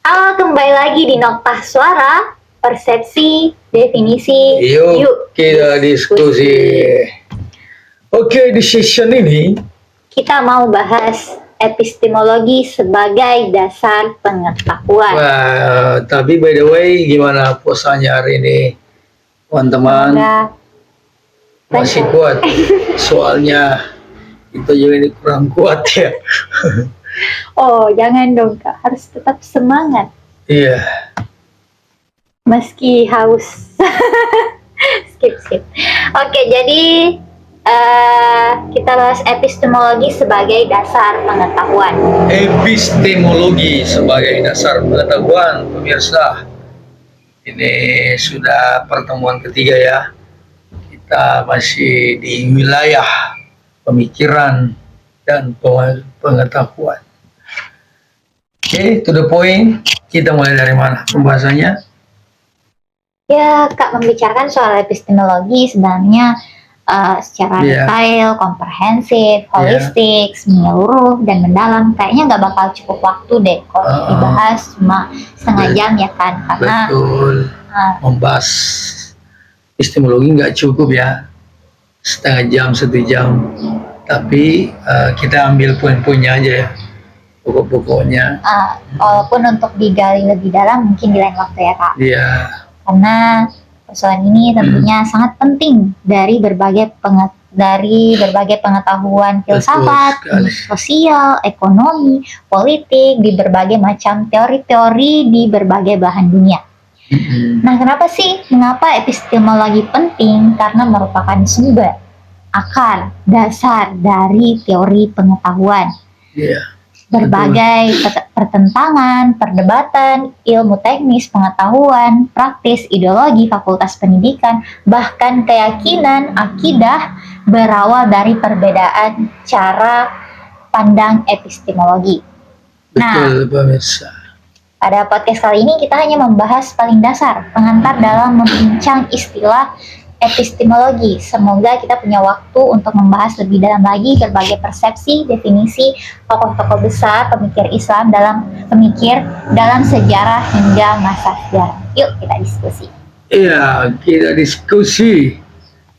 Halo, kembali lagi di Noktah Suara, persepsi, definisi. Yuk kita diskusi. Oke, di session ini kita mau bahas epistemologi sebagai dasar pengetahuan. Wah, tapi by the way, gimana puasanya hari ini, teman-teman? Masih kuat? Soalnya kita juga ini kurang kuat ya. Oh, jangan dong Kak, harus tetap semangat. Iya. Meski haus. skip. Oke, jadi kita bahas epistemologi sebagai dasar pengetahuan. Epistemologi sebagai dasar pengetahuan, pemirsa. Ini sudah pertemuan ketiga ya. Kita masih di wilayah pemikiran dan pengetahuan. Oke, to the point. Kita mulai dari mana pembahasannya? Ya, Kak, membicarakan soal epistemologi sebenarnya secara detail, komprehensif, holistik, menyeluruh, dan mendalam. Kayaknya nggak bakal cukup waktu deh kalau dibahas cuma setengah jam ya kan? Karena membahas epistemologi nggak cukup ya, setengah jam, 1 jam. Tapi kita ambil poin-poinnya aja ya, pokok-pokoknya. Walaupun untuk digali lebih dalam mungkin di lain waktu ya Kak. Iya. Karena persoalan ini tentunya sangat penting dari berbagai pengetahuan filsafat, sosial, ekonomi, politik, di berbagai macam teori-teori di berbagai belahan dunia. Nah, mengapa epistemologi penting? Karena merupakan sumber, akar, dasar dari teori pengetahuan. Berbagai pertentangan, perdebatan, ilmu teknis, pengetahuan, praktis, ideologi, fakultas pendidikan, bahkan keyakinan, akidah berawal dari perbedaan cara pandang epistemologi. Betul, pemirsa. Pada podcast kali ini kita hanya membahas paling dasar, pengantar dalam membincang istilah epistemologi. Semoga kita punya waktu untuk membahas lebih dalam lagi berbagai persepsi, definisi, tokoh-tokoh besar pemikir Islam pemikir dalam sejarah hingga masa sejarah. Yuk kita diskusi. Iya, kita diskusi.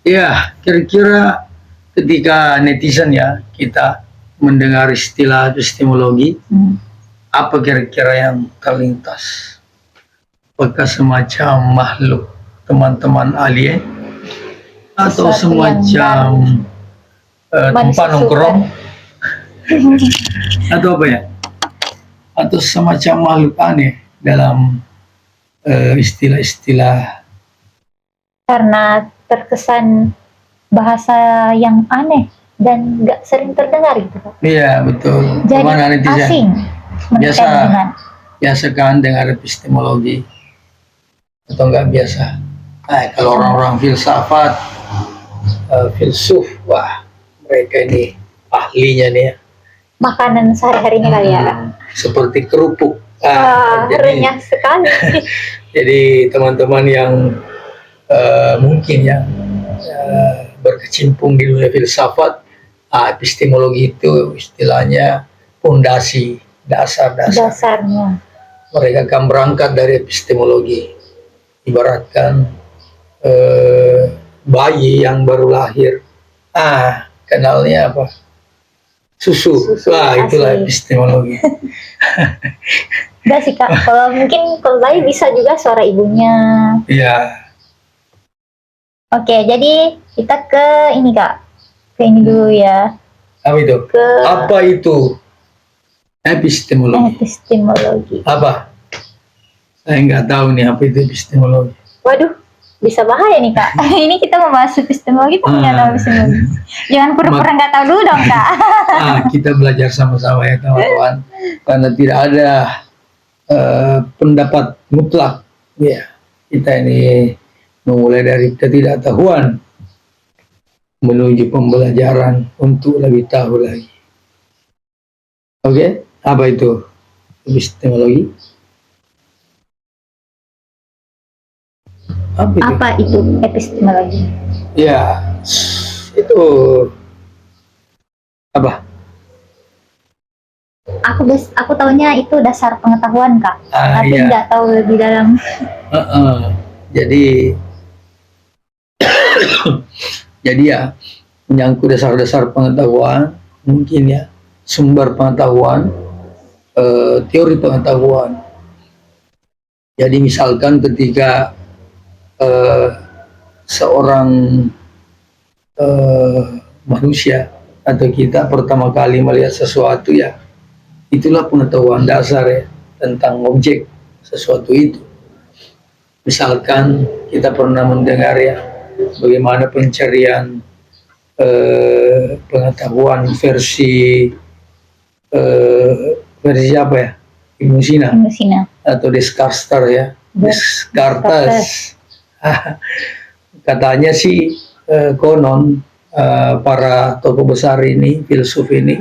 Ya, kira-kira ketika netizen ya kita mendengar istilah epistemologi, apa kira-kira yang terlintas? Apakah semacam makhluk teman-teman alien? Atau semacam tempat nongkrong? Atau apa ya? Atau semacam makhluk aneh dalam istilah-istilah? Karena terkesan bahasa yang aneh dan nggak sering terdengar gitu. Iya, betul. Jadi asing. Biasa kan dengar epistemologi? Atau nggak biasa? Kalau orang-orang filsafat, filsuf, wah mereka ini ahlinya nih ya. Makanan sehari-harinya kali ya. Seperti kerupuk. Renyah sekali. Jadi teman-teman yang mungkin ya berkecimpung di dunia filsafat, epistemologi itu istilahnya fondasi, dasarnya. Mereka akan berangkat dari epistemologi. Ibaratkan bayi yang baru lahir, kenalnya apa? Susu. Itulah epistemologi. Enggak sih Kak, kalau bayi bisa juga suara ibunya. Iya. Oke, jadi kita ke ini Kak, ke ini dulu ya. Apa itu epistemologi? Apa? Saya nggak tahu nih apa itu epistemologi. Waduh, bisa bahaya nih Kak. Ini kita membahas epistemologi tapi nggak tahu epistemologi. Jangan pura-pura nggak tahu dulu dong Kak. Kita belajar sama-sama ya teman-teman. Karena tidak ada pendapat mutlak. Ya, kita ini memulai dari ketidaktahuan menuju pembelajaran untuk lebih tahu lagi. Oke, apa itu epistemologi? Apa itu epistemologi? Ya, itu apa? Aku taunya itu dasar pengetahuan Kak, tapi Iya. nggak tahu lebih dalam. Jadi jadi ya menyangkut dasar-dasar pengetahuan, mungkin ya sumber pengetahuan, teori pengetahuan. Jadi misalkan ketika eh, seorang eh, manusia atau kita pertama kali melihat sesuatu, ya itulah pengetahuan dasar ya tentang objek sesuatu itu. Misalkan kita pernah mendengar ya bagaimana pencarian pengetahuan eh, versi apa ya, Ibnu Sina Sina. atau Descartes ya, Descartes. Katanya sih konon para tokoh besar ini, filsuf ini,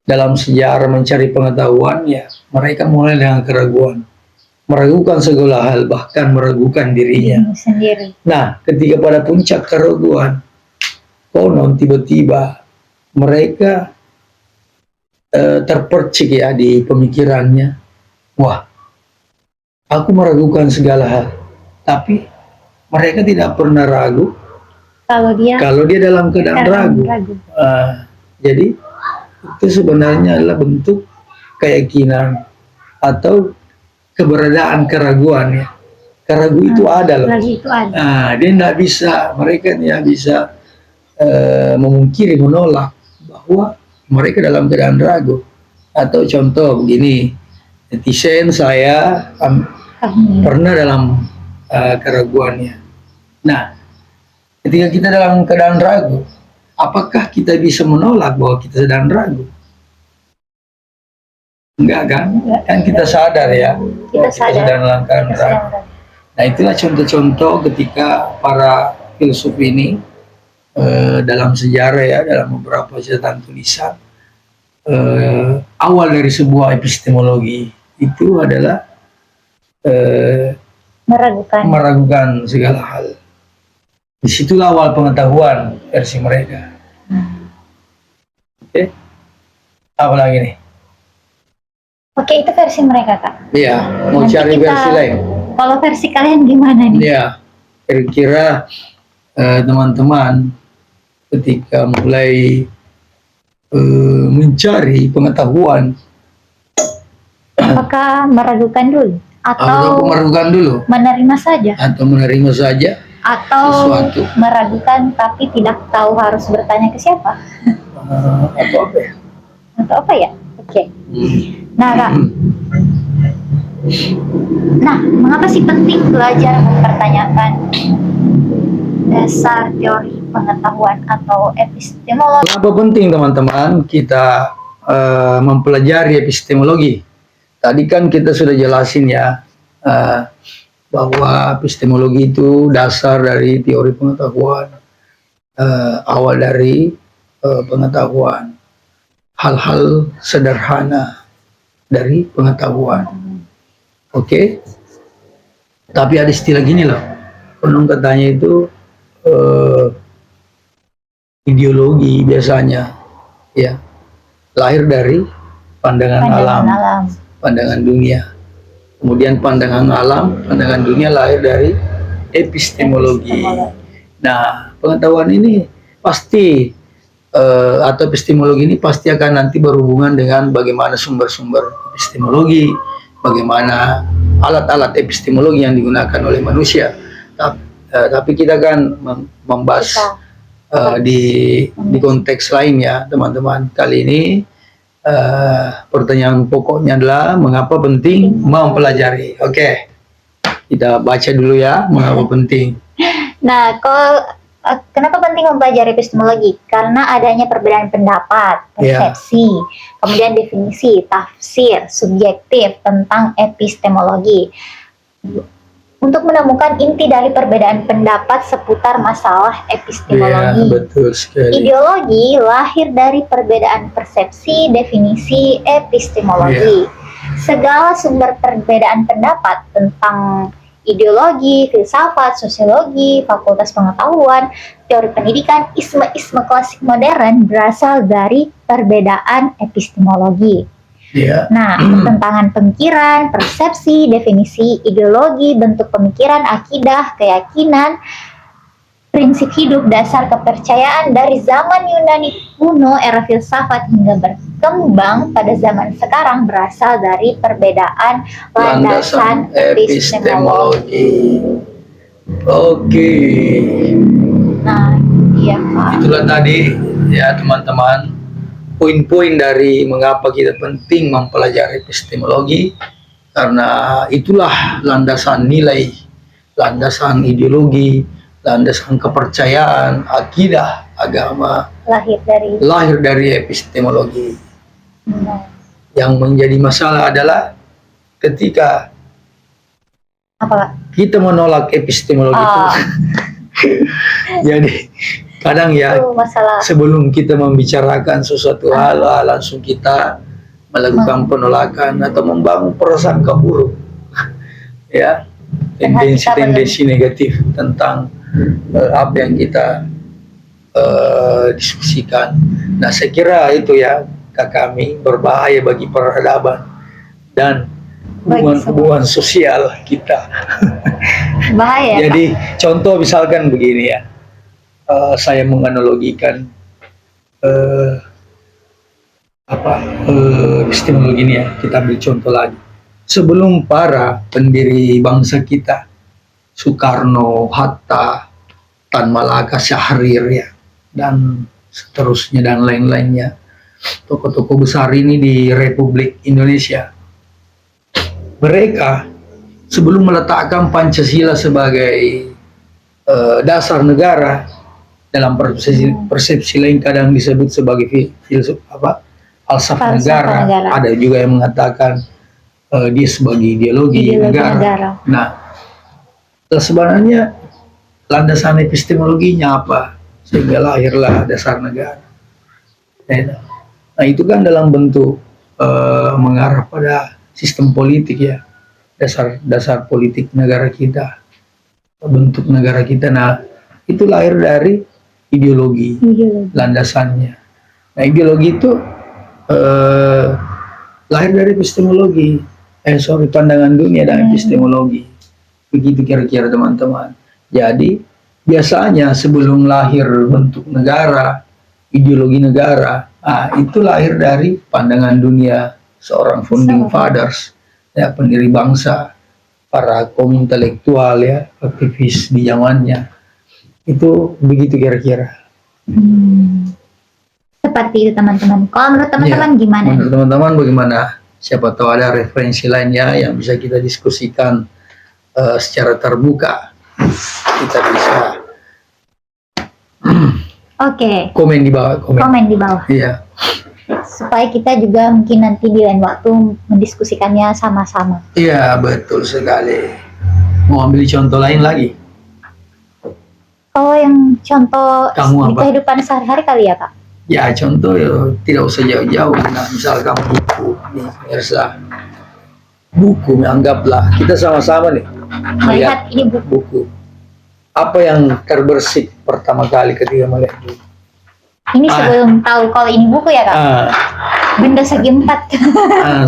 dalam sejarah mencari pengetahuan ya mereka mulai dengan keraguan, meragukan segala hal, bahkan meragukan dirinya sendiri. Nah, ketika pada puncak keraguan, konon tiba-tiba mereka terpercik ya di pemikirannya, wah, aku meragukan segala hal, tapi mereka tidak pernah ragu kalau dia dalam keadaan ragu. Jadi itu sebenarnya adalah bentuk keyakinan atau keberadaan keraguan ya. Keragu itu ada loh. Dia tidak bisa, mereka tidak bisa memungkiri, menolak bahwa mereka dalam keadaan ragu. Atau contoh begini, netizen saya pernah dalam keraguannya. Nah, ketika kita dalam keadaan ragu, apakah kita bisa menolak bahwa kita sedang ragu? Enggak kan? Kan kita sadar ya, kita sedang dalam keadaan ragu. Nah, itulah contoh-contoh ketika para filsuf ini dalam sejarah ya, dalam beberapa catatan tulisan, awal dari sebuah epistemologi itu adalah meragukan segala hal. Disitulah awal pengetahuan versi mereka. Oke, apa lagi nih? Oke, itu versi mereka Kak. Iya, mau nanti cari versi lain. Kalau versi kalian gimana nih? Iya, kira-kira teman-teman ketika mulai mencari pengetahuan, apakah meragukan dulu atau menerima saja? Atau menerima saja? Atau sesuatu, meragukan tapi tidak tahu harus bertanya ke siapa? Atau apa ya? Atau apa ya? Oke. Nah Kak, mengapa sih penting belajar mempertanyakan dasar teori pengetahuan atau epistemologi? Kenapa penting teman-teman kita mempelajari epistemologi? Tadi kan kita sudah jelasin ya bahwa epistemologi itu dasar dari teori pengetahuan, awal dari pengetahuan, hal-hal sederhana dari pengetahuan. Oke? Tapi ada istilah gini loh, konon katanya itu ideologi biasanya ya lahir dari pandangan alam, pandangan dunia. Kemudian pandangan alam, pandangan dunia lahir dari epistemologi. Nah, pengetahuan ini pasti atau epistemologi ini pasti akan nanti berhubungan dengan bagaimana sumber-sumber epistemologi, bagaimana alat-alat epistemologi yang digunakan oleh manusia. Tapi kita kan membahas di konteks lain ya, teman-teman. Kali ini pertanyaan pokoknya adalah mengapa penting mempelajari. Oke, kita baca dulu ya mengapa penting. Nah, kenapa penting mempelajari epistemologi? Karena adanya perbedaan pendapat, persepsi, kemudian definisi, tafsir, subjektif tentang epistemologi. Untuk menemukan inti dari perbedaan pendapat seputar masalah epistemologi. Betul sekali. Ideologi lahir dari perbedaan persepsi, definisi, epistemologi. Segala sumber perbedaan pendapat tentang ideologi, filsafat, sosiologi, fakultas pengetahuan, teori pendidikan, isme-isme klasik modern berasal dari perbedaan epistemologi. Ya. Nah, pertentangan pemikiran, persepsi, definisi, ideologi, bentuk pemikiran, akidah, keyakinan, prinsip hidup, dasar kepercayaan dari zaman Yunani kuno, era filsafat hingga berkembang pada zaman sekarang berasal dari perbedaan landasan epistemologi. Oke. Nah, iya Pak. Itulah tadi ya teman-teman poin-poin dari mengapa kita penting mempelajari epistemologi, karena itulah landasan nilai, landasan ideologi, landasan kepercayaan, akidah, agama lahir dari epistemologi. Yang menjadi masalah adalah ketika kita menolak epistemologi itu. Jadi kadang ya sebelum kita membicarakan sesuatu hal, langsung kita melakukan penolakan atau membangun prasangka buruk, ya, tendensi negatif tentang apa yang kita diskusikan. Nah, saya kira itu ya kami berbahaya bagi peradaban dan hubungan sosial kita. Bahaya. Jadi contoh misalkan begini ya, saya menganalogikan epistemologi ini ya, kita ambil contoh lagi. Sebelum para pendiri bangsa kita, Soekarno, Hatta, Tan Malaka, Syahrir ya, dan seterusnya dan lain-lainnya, tokoh-tokoh besar ini di Republik Indonesia, mereka sebelum meletakkan Pancasila sebagai dasar negara, dalam persepsi lain kadang disebut sebagai falsafah negara. Ada juga yang mengatakan dia sebagai ideologi negara. Nah, sebenarnya landasan epistemologinya apa sehingga lahirlah dasar negara. Nah, itu kan dalam bentuk mengarah pada sistem politik ya, dasar politik negara kita, bentuk negara kita. Nah, itu lahir dari ideologi. Landasannya. Nah, ideologi itu lahir dari epistemologi, pandangan dunia dan epistemologi. Begitu kira-kira teman-teman. Jadi biasanya sebelum lahir bentuk negara, ideologi negara, itu lahir dari pandangan dunia seorang founding fathers, ya, pendiri bangsa, para kaum intelektual ya, aktivis di zamannya. Itu begitu kira-kira. Seperti itu teman-teman. Kalau menurut teman-teman gimana? Menurut teman-teman bagaimana? Siapa tahu ada referensi lainnya yang bisa kita diskusikan secara terbuka. Kita bisa komen di bawah. Komen di bawah. Iya. Supaya kita juga mungkin nanti di lain waktu mendiskusikannya sama-sama. Iya, betul sekali. Mau ambil contoh lain lagi? Kalau yang contoh di kehidupan sehari-hari kali ya, Kak? Ya, contoh ya, tidak usah jauh-jauh. Nah, misalkan buku, nih pemirsa. Buku, anggaplah kita sama-sama nih melihat ini buku. Apa yang terbersih pertama kali ketika melihat buku? Ini sebelum tahu kalau ini buku ya, Kak? Benda segi empat.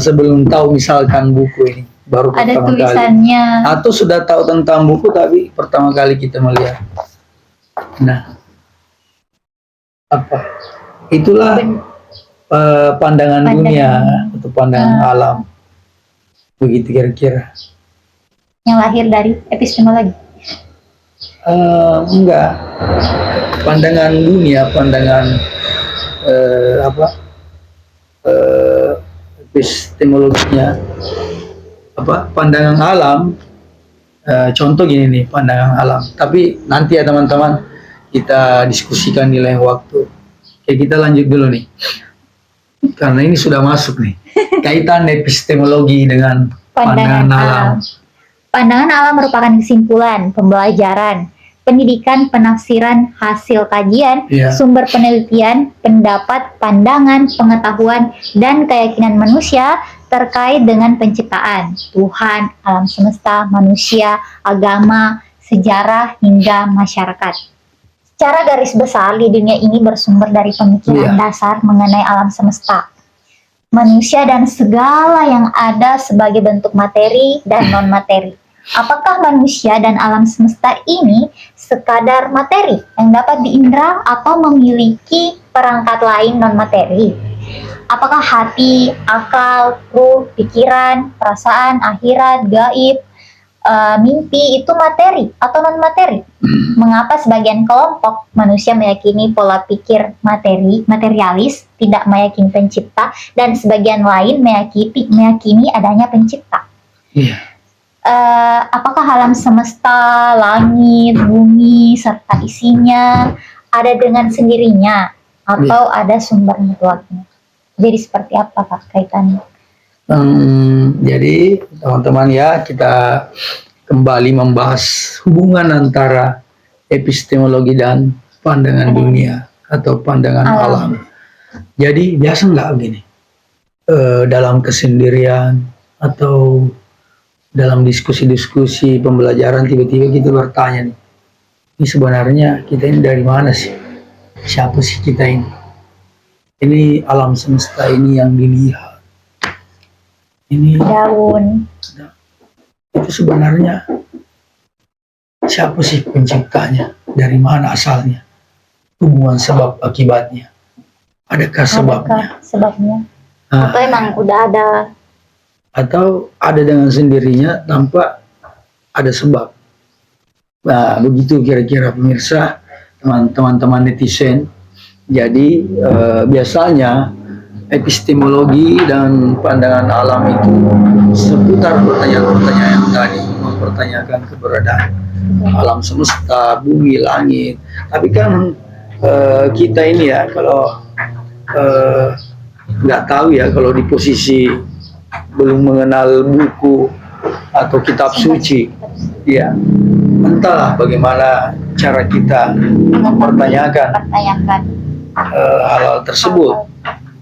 Sebelum tahu misalkan buku ini, baru ada pertama tulisannya. Kali. Atau sudah tahu tentang buku tapi pertama kali kita melihat. Nah, apa? Itulah pandangan dunia atau pandangan alam. Begitu kira-kira. Yang lahir dari epistemologi? Enggak. Pandangan dunia, pandangan epistemologinya, pandangan alam. Contoh gini nih, pandangan alam. Tapi nanti ya teman-teman, kita diskusikan di lain waktu. Oke, kita lanjut dulu nih. Karena ini sudah masuk nih. Kaitan epistemologi dengan pandangan alam. Pandangan alam merupakan kesimpulan, pembelajaran, pendidikan, penafsiran, hasil kajian, sumber penelitian, pendapat, pandangan, pengetahuan, dan keyakinan manusia terkait dengan penciptaan, Tuhan, alam semesta, manusia, agama, sejarah, hingga masyarakat. Secara garis besar, di dunia ini bersumber dari pemikiran dasar mengenai alam semesta. manusia dan segala yang ada sebagai bentuk materi dan non-materi. Apakah manusia dan alam semesta ini sekadar materi yang dapat diindra atau memiliki perangkat lain non-materi? Apakah hati, akal, ruh, pikiran, perasaan, akhirat, gaib, mimpi itu materi atau non-materi? Mengapa sebagian kelompok manusia meyakini pola pikir materialis, tidak meyakini pencipta, dan sebagian lain meyakini adanya pencipta? Iya. Apakah alam semesta, langit, bumi, serta isinya ada dengan sendirinya atau ada sumber mutlaknya? Jadi seperti apa Kak kaitannya? Jadi teman-teman ya, kita kembali membahas hubungan antara epistemologi dan pandangan dunia atau pandangan alam. Jadi biasa nggak begini, dalam kesendirian atau dalam diskusi-diskusi pembelajaran tiba-tiba kita bertanya nih, ini sebenarnya kita ini dari mana sih? Siapa sih kita ini? Ini alam semesta ini yang dilihat. Ini daun. Itu sebenarnya siapa sih penciptanya? Dari mana asalnya? Hubungan sebab akibatnya. Adakah sebabnya? Sebabnya? Atau emang udah ada? Atau ada dengan sendirinya tanpa ada sebab. Nah, begitu kira-kira pemirsa, teman-teman netizen. Jadi biasanya epistemologi dan pandangan alam itu seputar pertanyaan-pertanyaan yang tadi, mempertanyakan keberadaan alam semesta, bumi, langit. Tapi kan kita ini ya, kalau nggak tahu ya, kalau di posisi belum mengenal buku atau kitab suci, ya entahlah bagaimana cara kita mempertanyakan hal-hal tersebut.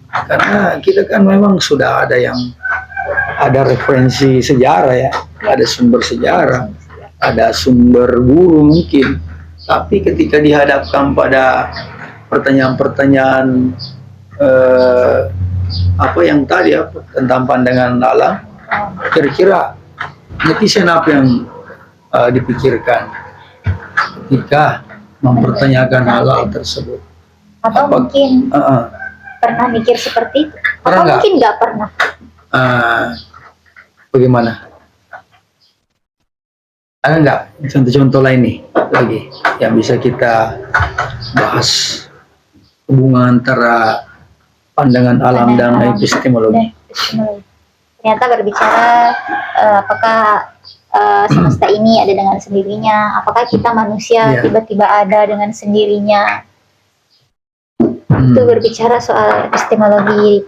Karena kita kan memang sudah ada referensi sejarah ya, ada sumber sejarah, ada sumber guru mungkin. Tapi ketika dihadapkan pada pertanyaan-pertanyaan apa yang tadi ya, tentang pandangan alam, kira-kira netizen apa yang dipikirkan ketika mempertanyakan hal-hal tersebut? Atau mungkin pernah mikir seperti itu? Atau mungkin nggak pernah? Bagaimana? Ada nggak contoh-contoh lain nih lagi yang bisa kita bahas hubungan antara pandangan alam dan epistemologi? Ternyata berbicara apakah semesta ini ada dengan sendirinya? Apakah kita manusia tiba-tiba ada dengan sendirinya? Itu berbicara soal epistemologi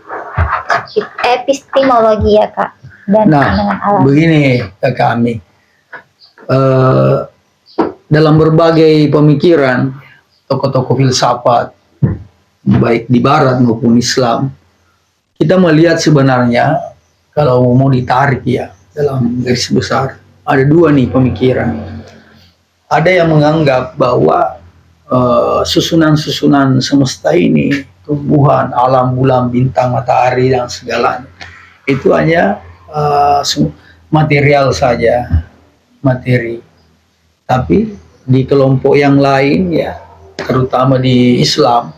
ya Kak, dan pandangan alam. Begini kami, dalam berbagai pemikiran tokoh-tokoh filsafat baik di Barat maupun Islam, kita melihat sebenarnya kalau mau ditarik ya dalam garis besar, ada dua nih pemikiran. Ada yang menganggap bahwa susunan-susunan semesta ini, tumbuhan, alam, bulan, bintang, matahari, dan segalanya, itu hanya material saja, materi. Tapi di kelompok yang lain ya, terutama di Islam,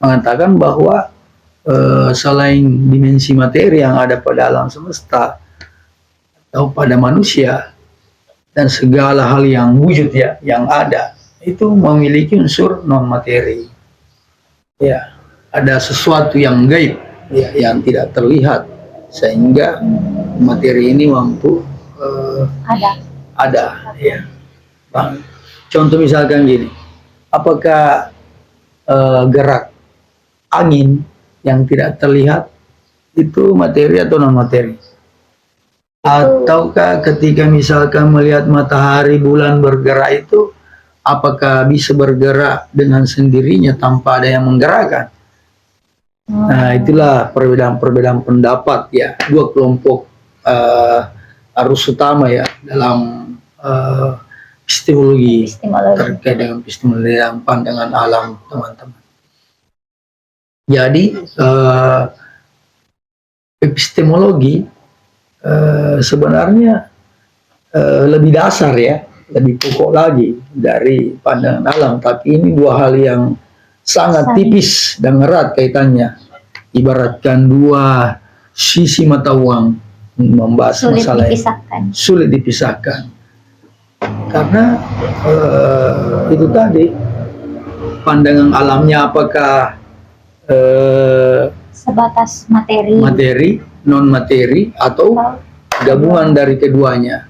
mengatakan bahwa selain dimensi materi yang ada pada alam semesta atau pada manusia dan segala hal yang wujud ya, yang ada, itu memiliki unsur non materi. Ya, ada sesuatu yang gaib ya, yang tidak terlihat, sehingga materi ini mampu ada ya. Contoh misalkan gini, apakah gerak angin yang tidak terlihat itu materi atau non materi? Ataukah ketika misalkan melihat matahari, bulan bergerak itu, apakah bisa bergerak dengan sendirinya tanpa ada yang menggerakkan? Nah, itulah perbedaan-perbedaan pendapat ya, dua kelompok arus utama ya dalam epistemologi terkait dengan epistemologi dan pandangan alam, teman-teman. Jadi epistemologi sebenarnya lebih dasar ya, lebih pokok lagi dari pandangan alam. Tapi ini dua hal yang sangat tipis dan erat kaitannya. Ibaratkan dua sisi mata uang membahas masalah ini. Sulit dipisahkan. Karena itu tadi pandangan alamnya apakah sebatas materi, non materi, atau gabungan dari keduanya.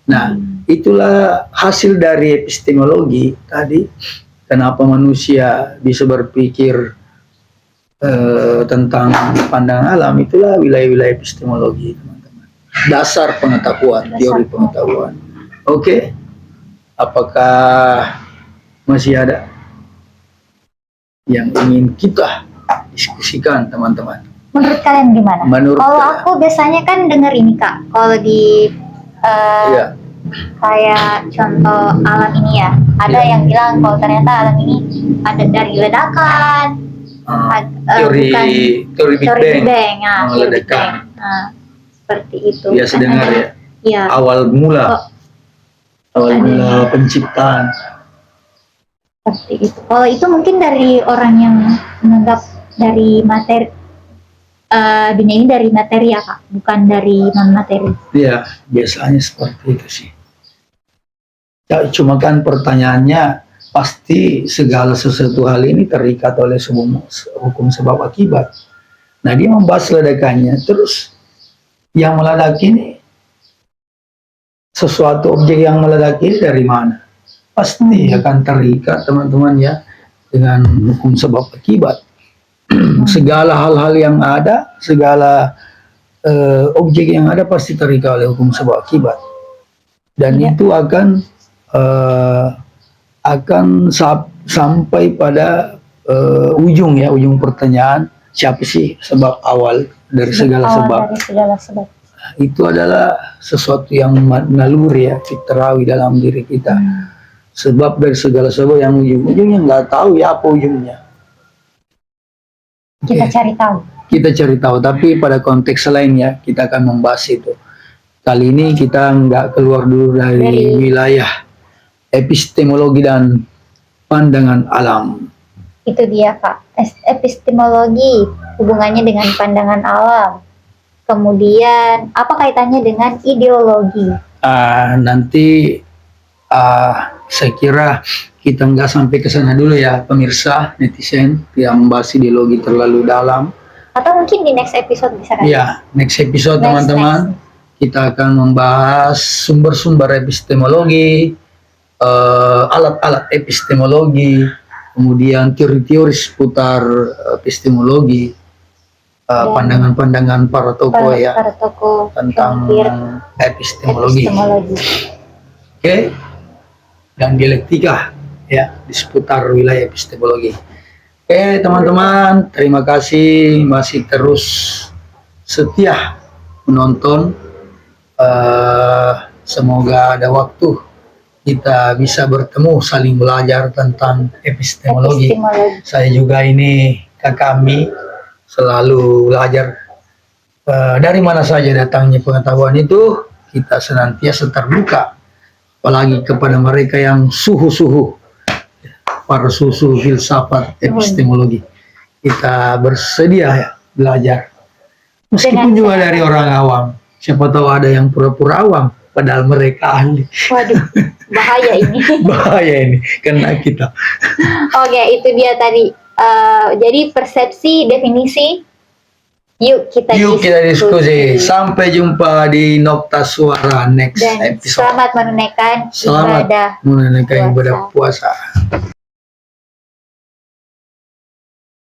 Nah, itulah hasil dari epistemologi tadi. Kenapa manusia bisa berpikir tentang pandangan alam, itulah wilayah-wilayah epistemologi, teman-teman. Dasar pengetahuan, teori pengetahuan. Oke, apakah masih ada yang ingin kita diskusikan, teman-teman? Menurut kalian gimana? Kalau aku biasanya kan dengar ini Kak, kalau di kayak contoh alam ini ya, ada yang bilang kalau ternyata alam ini ada dari ledakan, teori Big Bang, ledakan. Seperti itu. Biasa dengar ya. Ya. Awal mula penciptaan. Seperti itu. Kalau itu mungkin dari orang yang menganggap dari materi dunia ini dari materi ya Kak, bukan dari non materi. Iya, biasanya seperti itu sih. Ya, cuma kan pertanyaannya, pasti segala sesuatu hal ini terikat oleh hukum sebab akibat. Nah, dia membahas ledakannya, terus yang meledak ini, sesuatu objek yang meledak ini dari mana? Pasti akan terikat, teman-teman ya, dengan hukum sebab akibat. Segala hal-hal yang ada, segala objek yang ada pasti terikat oleh hukum sebab akibat. Dan itu akan sampai pada ujung pertanyaan, siapa sih sebab awal dari segala sebab. Itu adalah sesuatu yang naluri ya, fitrawi dalam diri kita. Sebab dari segala sebab yang ujungnya nggak tahu ya apa ujungnya. Kita cari tahu. Tapi pada konteks lainnya kita akan membahas itu. Kali ini kita nggak keluar dulu dari wilayah epistemologi dan pandangan alam. Itu dia Kak, epistemologi hubungannya dengan pandangan alam. Kemudian apa kaitannya dengan ideologi? Nanti saya kira kita nggak sampai ke sana dulu ya pemirsa netizen, yang membahas ideologi terlalu dalam. Atau mungkin di next episode bisa kan? Ya, next episode teman-teman. Kita akan membahas sumber-sumber epistemologi, alat-alat epistemologi, kemudian teori-teori seputar epistemologi, pandangan-pandangan para tokoh tentang epistemologi. Oke. Dan dialektika ya di seputar wilayah epistemologi. Oke, teman-teman, terima kasih masih terus setia menonton. Semoga ada waktu kita bisa bertemu, saling belajar tentang epistemologi. Saya juga ini kami selalu belajar dari mana saja datangnya pengetahuan itu, kita senantiasa terbuka, apalagi kepada mereka yang para suhu filsafat epistemologi. Kita bersedia ya belajar, meskipun juga dari orang awam. Siapa tahu ada yang pura-pura awam padahal mereka ahli. Waduh, bahaya ini. Bahaya ini kena kita. Oke, itu dia tadi. Jadi persepsi, definisi. Yuk kita diskusi. Sampai jumpa di Nokta Suara next episode. Selamat menunaikan ibadah puasa.